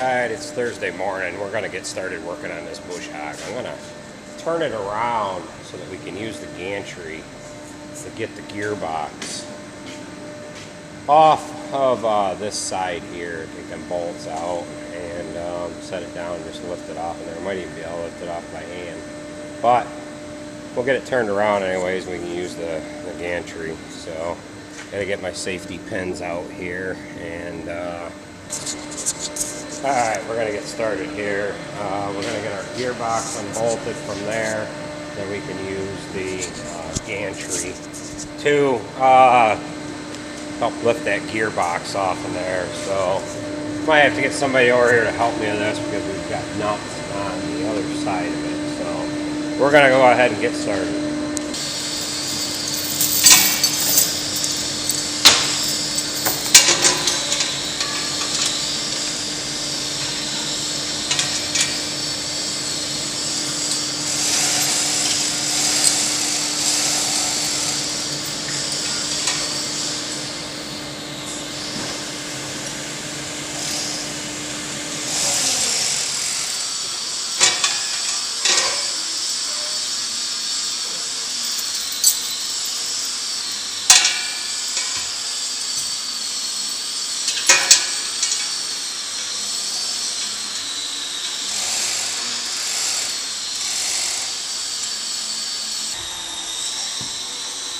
Alright, it's Thursday morning. We're going to get started working on this bush hog. I'm going to turn it around so that we can use the gantry to get the gearbox off of this side here. Take them bolts out and set it down and just lift it off. And there might even be able to lift it off by hand. But we'll get it turned around anyways. We can use the gantry. So gotta get my safety pins out here and alright, we're gonna get started here. We're gonna get our gearbox unbolted from there, then we can use the gantry to help lift that gearbox off in there. So might have to get somebody over here to help me with this because we've got nuts on the other side of it. So we're gonna go ahead and get started.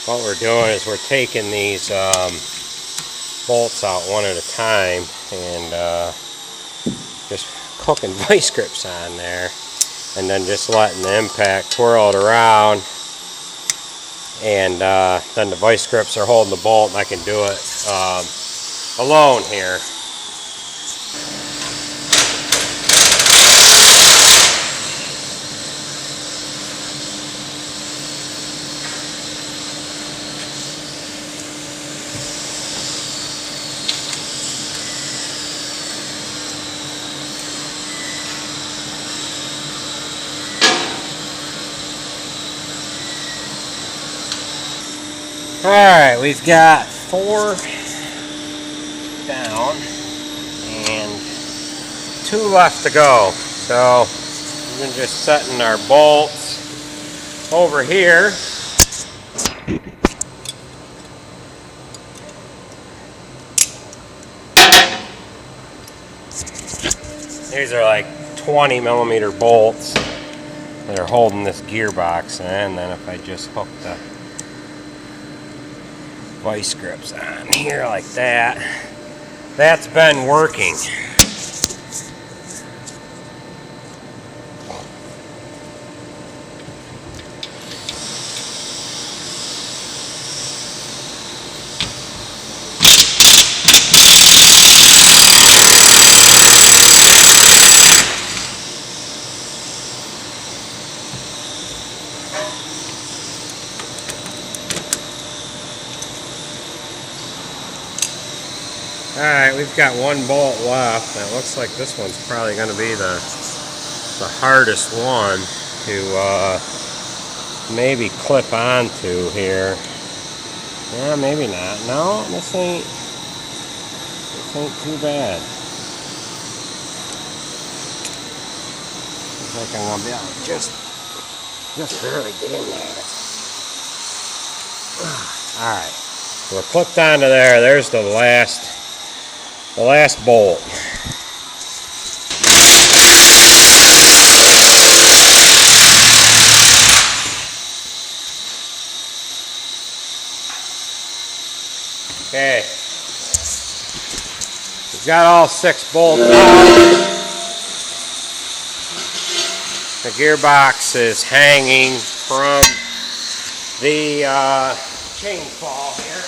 What we're doing is we're taking these bolts out one at a time and just hooking vice grips on there and then just letting the impact twirl it around, and then the vice grips are holding the bolt and I can do it alone here. Alright, we've got 4 down and 2 left to go. So we're just setting our bolts over here. These are like 20mm bolts that are holding this gearbox in, and then if I just hook the vice grips on here like that, that's been working. Alright, we've got 1 bolt left. It looks like this one's probably going to be the hardest one to maybe clip onto here. Yeah, maybe not. No, this ain't too bad. Looks like I'm going to be able to just barely get in there. Alright, so we're clipped onto there. There's the last bolt. Okay, we've got all 6 bolts out. The gearbox is hanging from the chainsaw here.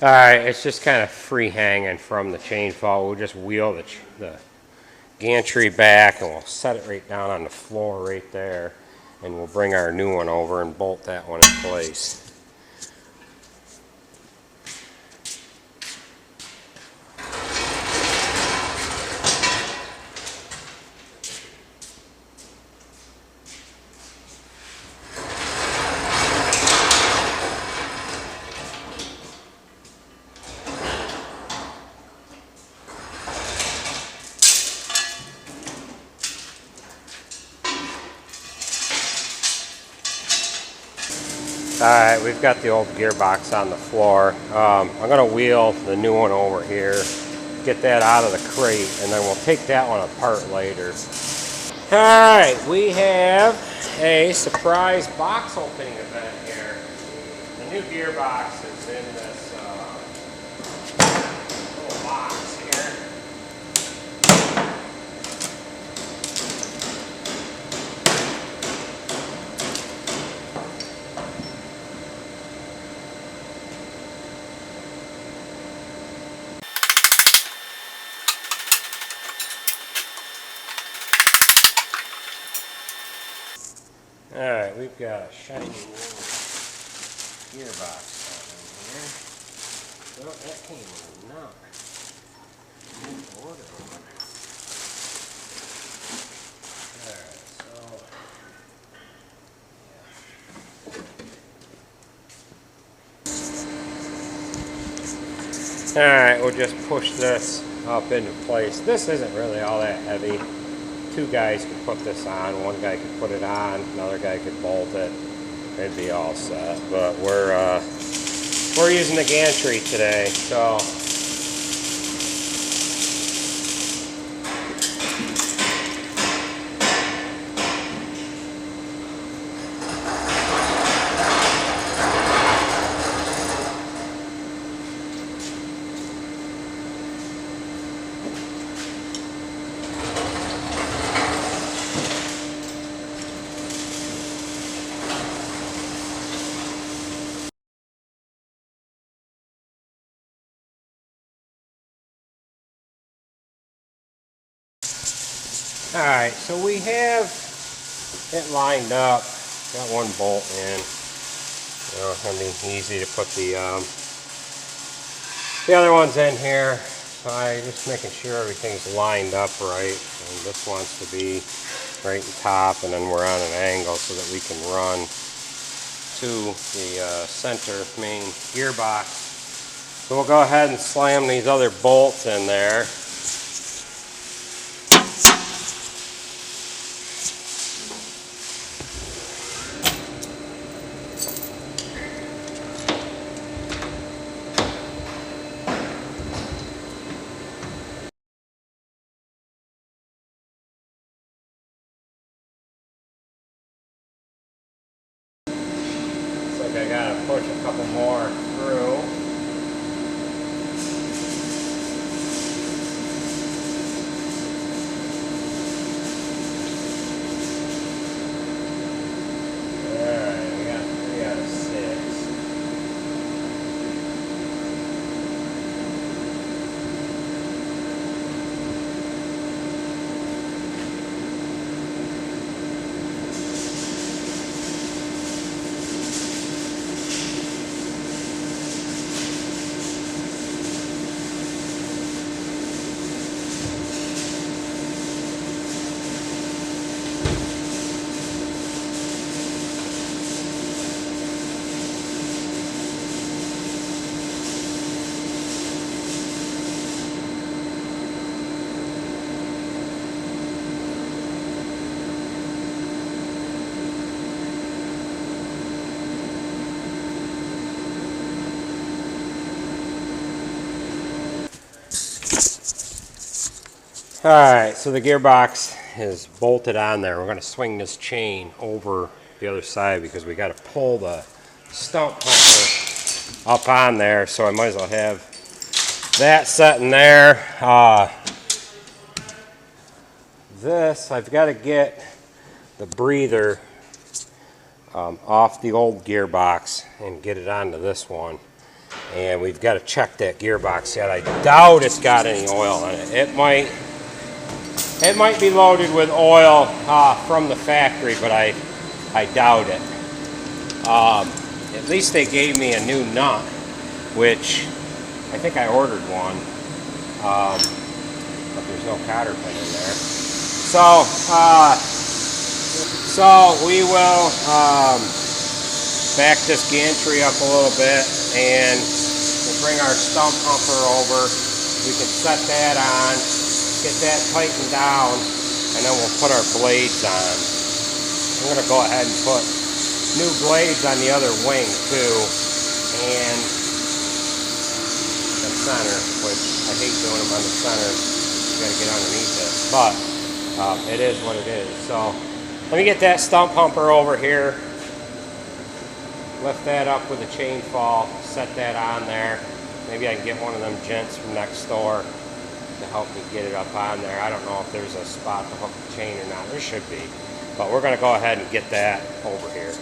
Alright, it's just kind of free hanging from the chainsaw. We'll just wheel the gantry back and we'll set it right down on the floor right there, and we'll bring our new one over and bolt that one in place. Alright, we've got the old gearbox on the floor. I'm going to wheel the new one over here, get that out of the crate, and then we'll take that one apart later. Alright, we have a surprise box opening event here. The new gearbox is in this little box here. Alright, we've got a shiny new gearbox in here. Oh, that came with a knock. Order one. Alright, so alright, we'll just push this up into place. This isn't really all that heavy. Two guys could put this on, one guy could put it on, another guy could bolt it. It'd be all set. But we're using the gantry today, so alright, so we have it lined up. Got one bolt in. You know, it's going to be easy to put the other ones in here. So I'm just making sure everything's lined up right. And this wants to be right in top, and then we're on an angle so that we can run to the center main gearbox. So we'll go ahead and slam these other bolts in there. I gotta push a couple more through. Alright, we got 3 out of 6. Alright, so the gearbox is bolted on there. We're going to swing this chain over the other side because we got to pull the stump pumper up on there, so I might as well have that sitting there. This, I've got to get the breather off the old gearbox and get it onto this one. And we've got to check that gearbox yet. I doubt it's got any oil in it. It might be loaded with oil from the factory, but I doubt it. At least they gave me a new nut, which I think I ordered one, but there's no cotter pin in there. So we will back this gantry up a little bit, and we'll bring our stump pumper over. We can set that on, get that tightened down, and then we'll put our blades on. I'm going to go ahead and put new blades on the other wing too, and the center, which I hate doing them on the center. You got to get underneath it, but it is what it is. So let me get that stump humper over here. Lift that up with a chain fall. Set that on there. Maybe I can get one of them gents from next door to help me get it up on there. I don't know if there's a spot to hook the chain or not. There should be. But we're going to go ahead and get that over here.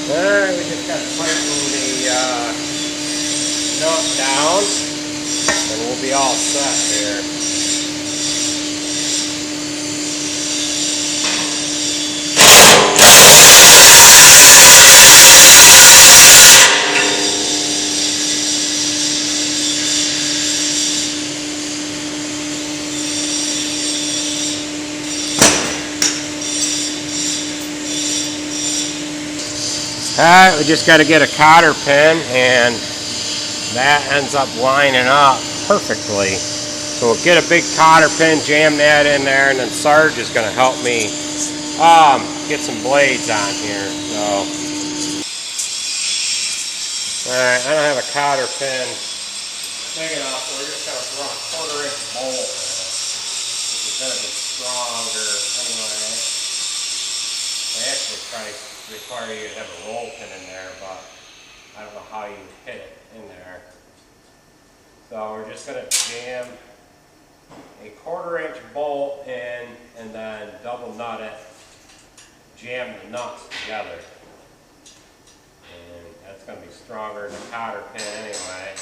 Alright, we just got to tighten the nut down and we'll be all set here. Alright, we just got to get a cotter pin and that ends up lining up perfectly. So we'll get a big cotter pin, jam that in there, and then Sarge is going to help me get some blades on here. So, alright, I don't have a cotter pin big enough, so we're just going to run a 1/4 inch bolt. It's going to be stronger anyway. They actually require you to have a roll pin in there, but I don't know how you hit it in there. So we're just going to jam a 1/4 inch bolt in and then double nut it, jam the nuts together. And that's going to be stronger than a cotter pin anyway.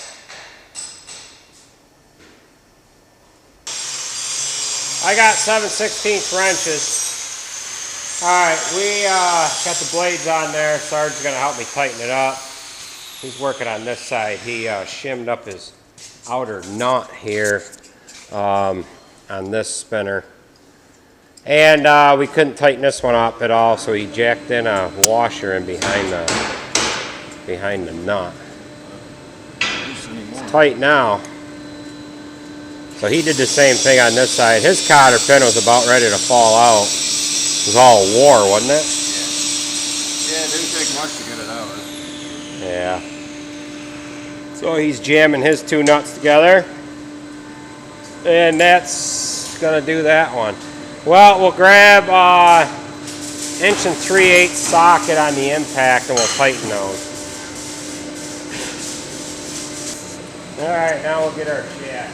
I got 7/16 wrenches. Alright, we got the blades on there. Sarge is going to help me tighten it up. He's working on this side. He shimmed up his outer nut here on this spinner. And we couldn't tighten this one up at all, so he jacked in a washer in behind the nut. It's tight now. So he did the same thing on this side. His cotter pin was about ready to fall out. It was all war, wasn't it? Yeah, it didn't take much to get it out. Yeah. So he's jamming his two nuts together. And that's going to do that one. Well, we'll grab 1 3/8" socket on the impact and we'll tighten those. Alright, now we'll get our shaft.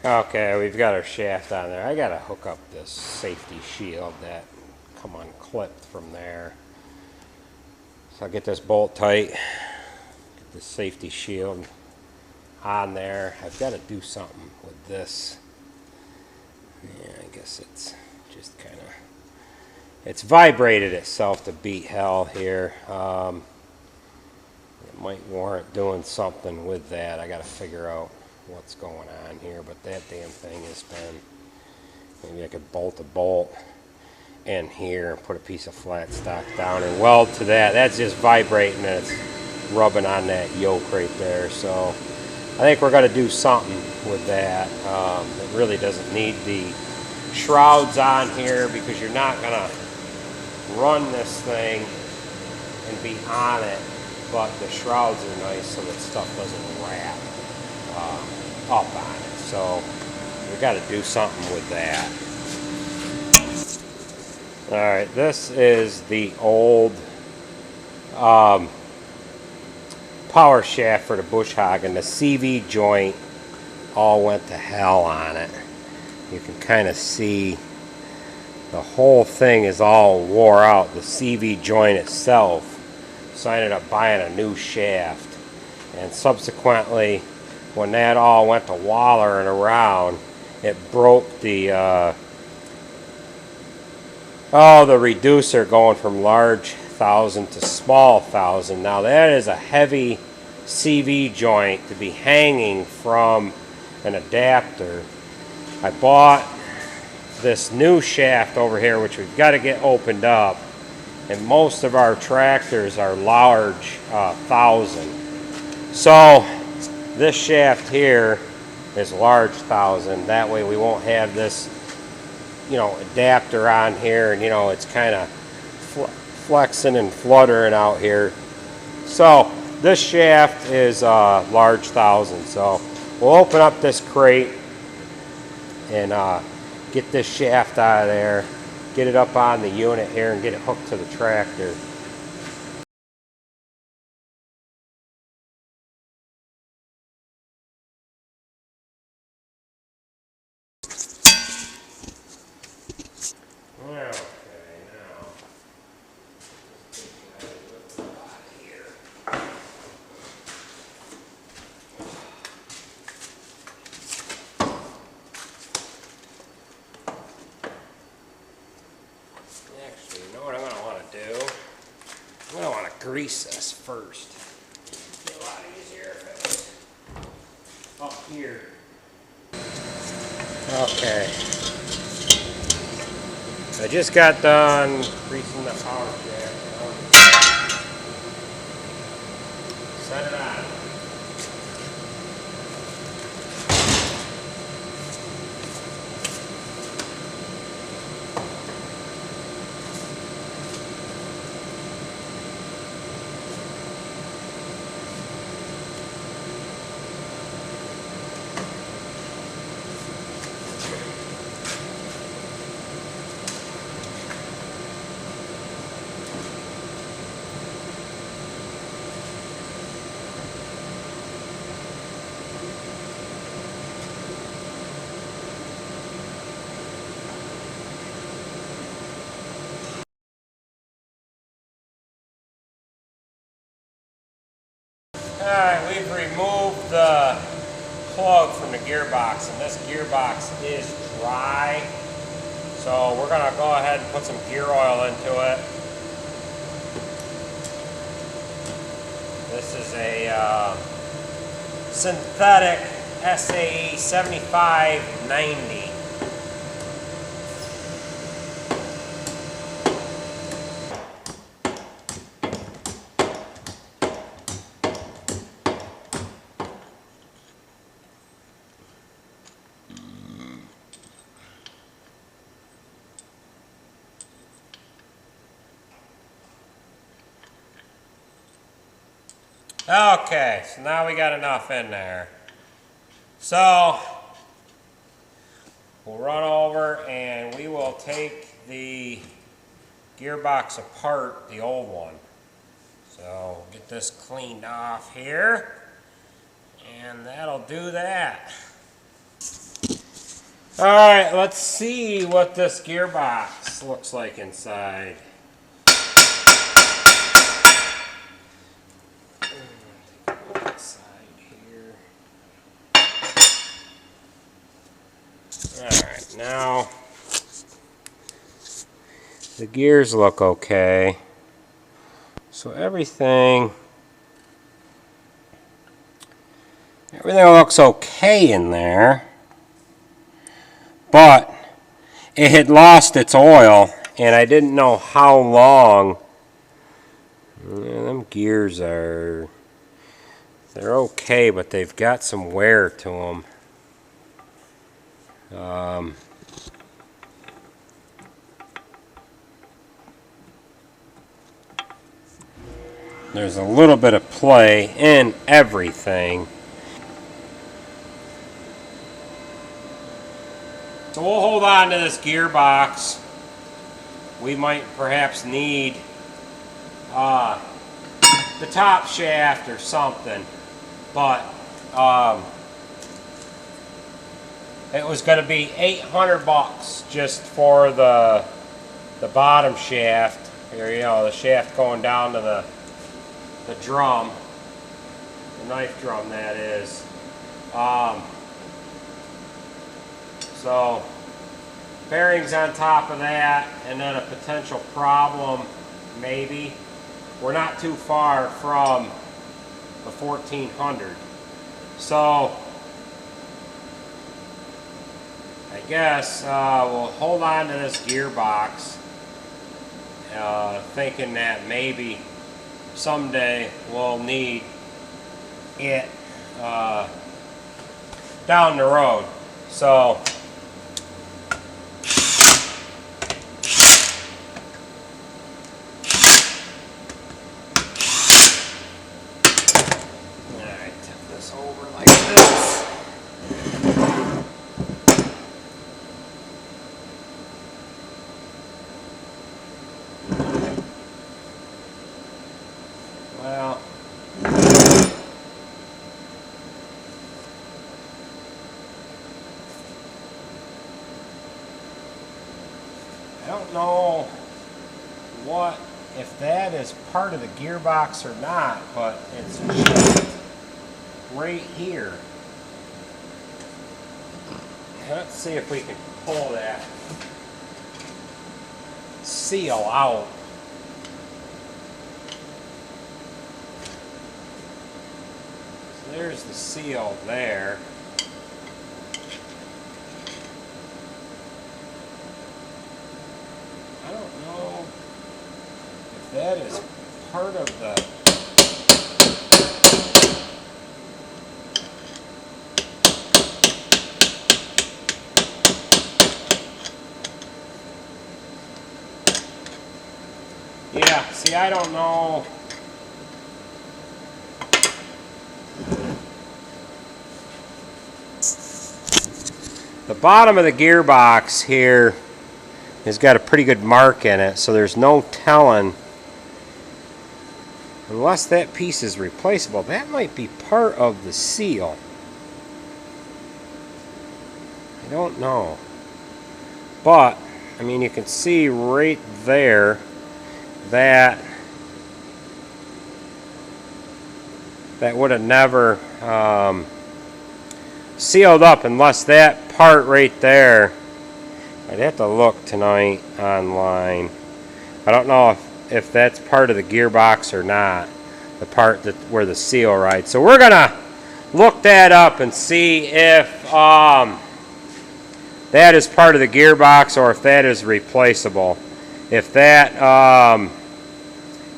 Okay, we've got our shaft on there. I gotta hook up this safety shield that come unclipped from there. So I'll get this bolt tight, get the safety shield on there. I've got to do something with this. Yeah, I guess it's just kind of, it's vibrated itself to beat hell here. It might warrant doing something with that. I got to figure out what's going on here, but that damn thing has been, maybe I could bolt a bolt in here and put a piece of flat stock down and weld to that. That's just vibrating and it's rubbing on that yoke right there. So I think we're going to do something with that. It really doesn't need the shrouds on here because you're not going to run this thing and be on it, but the shrouds are nice so that stuff doesn't wrap. up on it. So we got to do something with that. Alright, this is the old power shaft for the bush hog, and the CV joint all went to hell on it. You can kind of see the whole thing is all wore out, the CV joint itself. So I ended up buying a new shaft, and subsequently when that all went to wallering around, it broke the the reducer going from large 1000 to small 1000. Now that is a heavy CV joint to be hanging from an adapter. I bought this new shaft over here, which we've got to get opened up, and most of our tractors are large 1000. So this shaft here is large 1000. That way we won't have this, you know, adapter on here, and you know it's kind of flexing and fluttering out here. So this shaft is large 1000. So we'll open up this crate and get this shaft out of there, get it up on the unit here, and get it hooked to the tractor. Actually, you know what I'm going to want to do? I'm going to want to grease this first. It'd be a lot easier if it was up here. Okay. I just got done greasing the power shaft. Set it on. Alright, we've removed the plug from the gearbox, and this gearbox is dry. So we're going to go ahead and put some gear oil into it. This is a synthetic SAE 7590. Okay, so now we got enough in there. So we'll run over and we will take the gearbox apart, the old one. So get this cleaned off here, and that'll do that. Alright, let's see what this gearbox looks like inside. Alright, now the gears look okay. So everything looks okay in there, but it had lost its oil, and I didn't know how long. Yeah, them gears they're okay, but they've got some wear to them. There's a little bit of play in everything. So we'll hold on to this gearbox. We might perhaps need the top shaft or something, but it was going to be $800 just for the bottom shaft. Here, you know, the shaft going down to the drum, the knife drum, that is. So bearings on top of that, and then a potential problem, maybe. We're not too far from the 1400. So I guess we'll hold on to this gearbox, thinking that maybe someday we'll need it down the road. So over like this. Well, I don't know if that is part of the gearbox or not, but it's just right here. Let's see if we can pull that seal out. So there's the seal there. I don't know if that is part of the see, I don't know. The bottom of the gearbox here has got a pretty good mark in it, so there's no telling, unless that piece is replaceable. That might be part of the seal. I don't know. But, I mean, you can see right there that would have never sealed up unless that part right there. I'd have to look tonight online. I don't know if that's part of the gearbox or not, the part where the seal rides. So we're gonna look that up and see if that is part of the gearbox or if that is replaceable. If that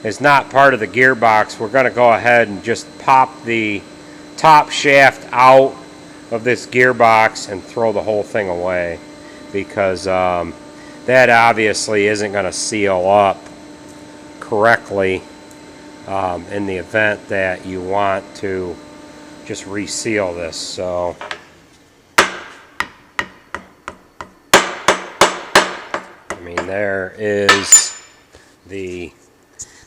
is not part of the gearbox, we're going to go ahead and just pop the top shaft out of this gearbox and throw the whole thing away, because that obviously isn't going to seal up correctly in the event that you want to just reseal this. So I mean, there is the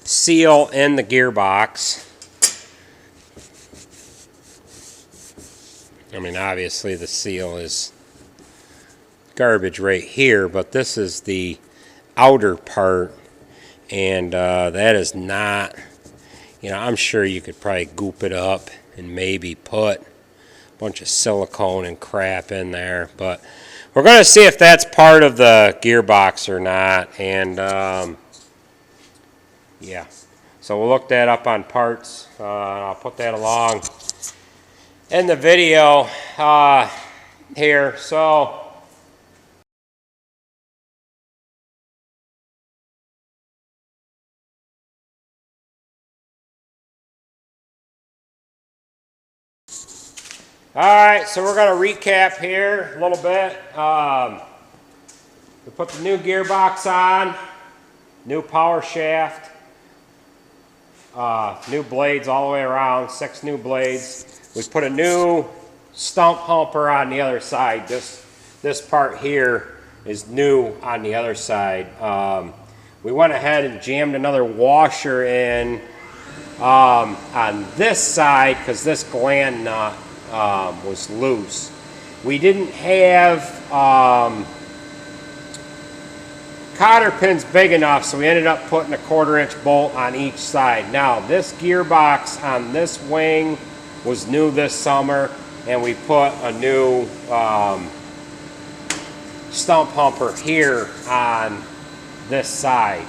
seal in the gearbox. I mean, obviously the seal is garbage right here, but this is the outer part, and that is not, you know, I'm sure you could probably goop it up and maybe put a bunch of silicone and crap in there, but we're going to see if that's part of the gearbox or not. And yeah, so we'll look that up on parts. I'll put that along in the video here. So alright, so we're going to recap here a little bit. We put the new gearbox on, new power shaft, new blades all the way around, 6 new blades. We put a new stump humper on the other side. This this part here is new on the other side. We went ahead and jammed another washer in on this side because this gland nut was loose. We didn't have cotter pins big enough, so we ended up putting a 1/4-inch bolt on each side. Now this gearbox on this wing was new this summer, and we put a new stump humper here on this side.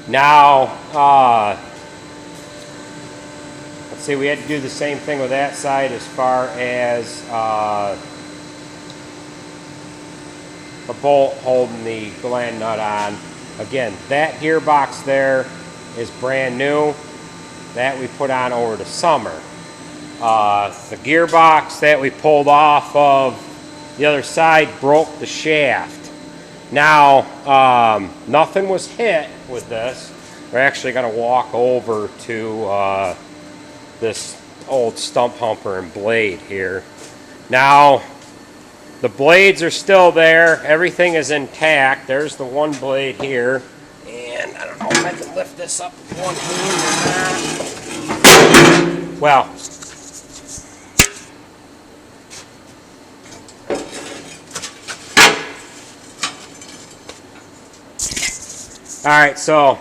Now let's see, we had to do the same thing with that side as far as a bolt holding the gland nut on. Again, that gearbox there is brand new. That we put on over the summer. The gearbox that we pulled off of the other side broke the shaft. Now, nothing was hit with this. We're actually going to walk over to this old stump humper and blade here. Now, the blades are still there. Everything is intact. There's the one blade here. And I don't know if I can lift this up with one hand or not. Well, alright, so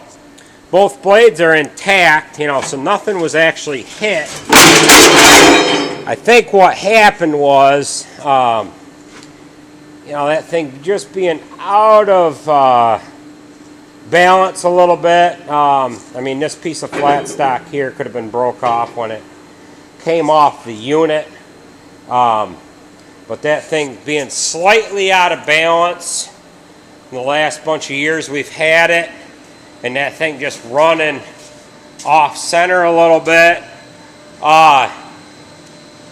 both blades are intact, you know, so nothing was actually hit. I think what happened was, you know, that thing just being out of balance a little bit. I mean, this piece of flat stock here could have been broke off when it came off the unit. But that thing being slightly out of balance in the last bunch of years we've had it, and that thing just running off center a little bit,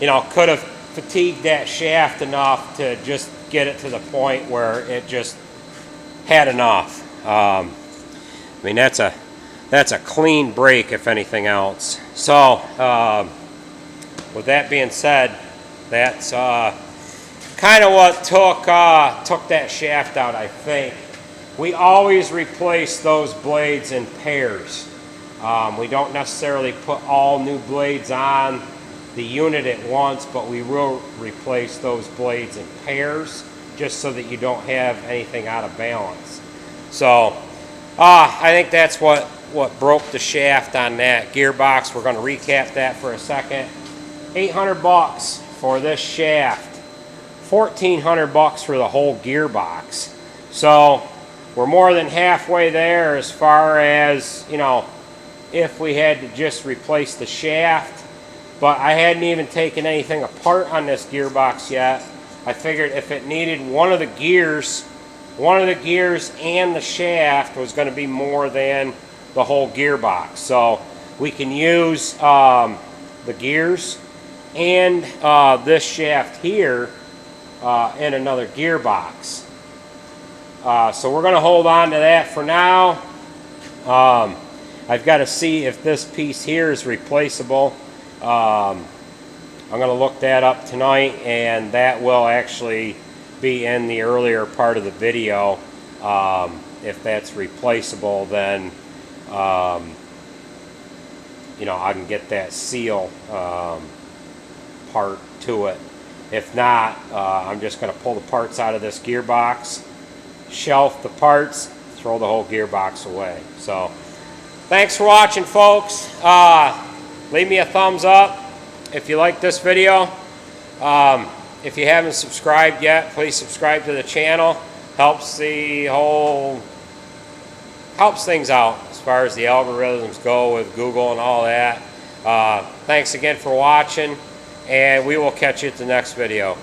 you know, could have fatigued that shaft enough to just get it to the point where it just had enough. I mean, that's a clean break, if anything else. So with that being said, that's kind of what took that shaft out, I think. We always replace those blades in pairs. We don't necessarily put all new blades on the unit at once, but we will replace those blades in pairs just so that you don't have anything out of balance. So I think that's what broke the shaft on that gearbox. We're going to recap that for a second. $800 for this shaft, $1,400 for the whole gearbox. So we're more than halfway there as far as, you know, if we had to just replace the shaft. But I hadn't even taken anything apart on this gearbox yet. I figured if it needed one of the gears and the shaft was going to be more than the whole gearbox. So we can use the gears and this shaft here in another gearbox. So we're going to hold on to that for now. I've got to see if this piece here is replaceable. I'm going to look that up tonight, and that will actually be in the earlier part of the video. If that's replaceable, then you know, I can get that seal part to it. If not, I'm just going to pull the parts out of this gearbox, shelf the parts, throw the whole gearbox away. So thanks for watching, folks. Leave me a thumbs up if you like this video. If you haven't subscribed yet, please subscribe to the channel. Helps things out as far as the algorithms go with Google and all that. Thanks again for watching, and we will catch you at the next video.